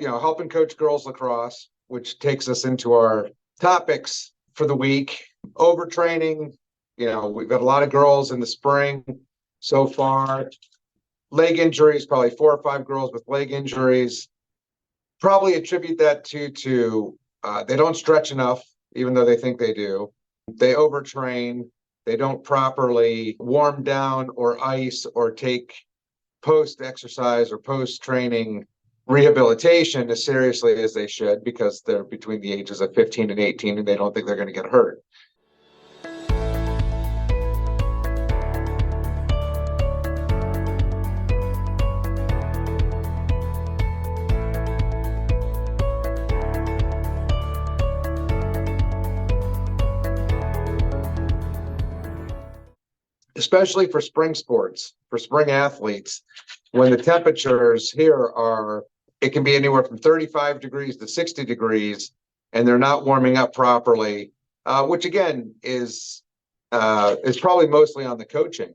helping coach girls lacrosse, which takes us into our topics for the week. Overtraining, we've got a lot of girls in the spring so far. Leg injuries, probably 4 or 5 girls with leg injuries. Probably attribute that to they don't stretch enough, even though they think they do. They overtrain. They don't properly warm down or ice or take post-exercise or post-training rehabilitation as seriously as they should, because they're between the ages of 15 and 18 and they don't think they're going to get hurt. Especially for spring sports, for spring athletes, when the temperatures here it can be anywhere from 35 degrees to 60 degrees, and they're not warming up properly, which again is probably mostly on the coaching,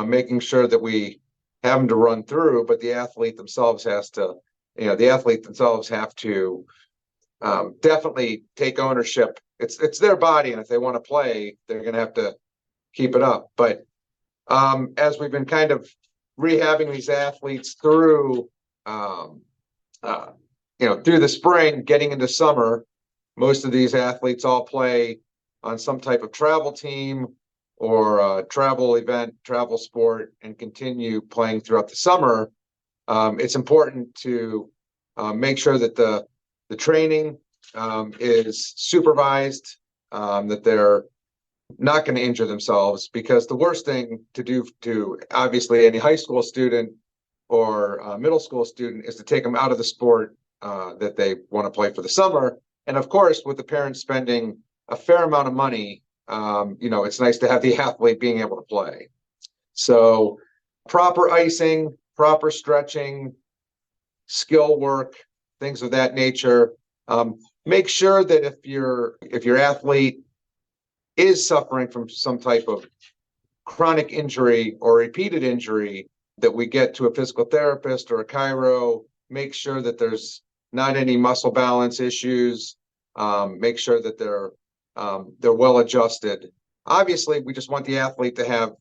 making sure that we have them to run through, but the athlete themselves have to definitely take ownership. It's their body, and if they want to play, they're going to have to keep it up. But as we've been kind of rehabbing these athletes through the spring, getting into summer, most of these athletes all play on some type of travel team or travel event, travel sport, and continue playing throughout the summer. It's important to make sure that the training is supervised, that they're not going to injure themselves, because the worst thing to do to obviously any high school student or middle school student is to take them out of the sport that they want to play for the summer. And of course, with the parents spending a fair amount of money, it's nice to have the athlete being able to play. So proper icing, proper stretching, skill work, things of that nature. Make sure that if your athlete is suffering from some type of chronic injury or repeated injury, that we get to a physical therapist or a chiro. Make sure that there's not any muscle balance issues. Make sure that they're well adjusted. Obviously, we just want the athlete to have,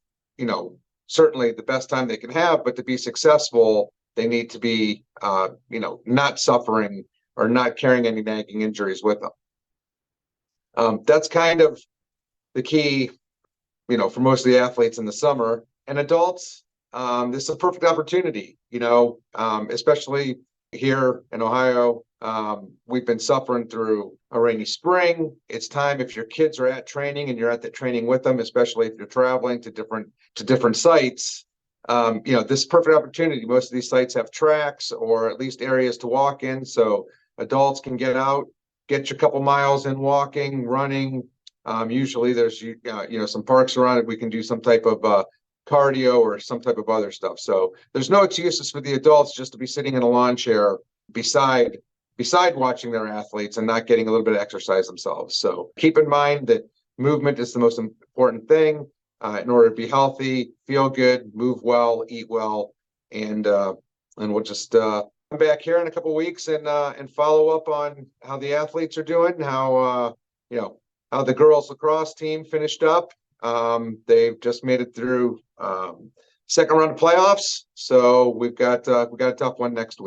certainly the best time they can have, but to be successful, they need to be, not suffering or not carrying any nagging injuries with them. That's kind of the key, for most of the athletes in the summer. And adults, this is a perfect opportunity, especially here in Ohio. We've been suffering through a rainy spring. It's time, if your kids are at training and you're at the training with them, especially if you're traveling to different sites, this is a perfect opportunity. Most of these sites have tracks or at least areas to walk in, so adults can get out, get your couple miles in walking, running. Usually there's some parks around it. We can do some type of cardio or some type of other stuff. So there's no excuses for the adults just to be sitting in a lawn chair beside watching their athletes and not getting a little bit of exercise themselves. So keep in mind that movement is the most important thing in order to be healthy, feel good, move well, eat well, and we'll just come back here in a couple of weeks and follow up on how the athletes are doing, how the girls lacrosse team finished up. They've just made it through second round of playoffs, so we've got a tough one next week.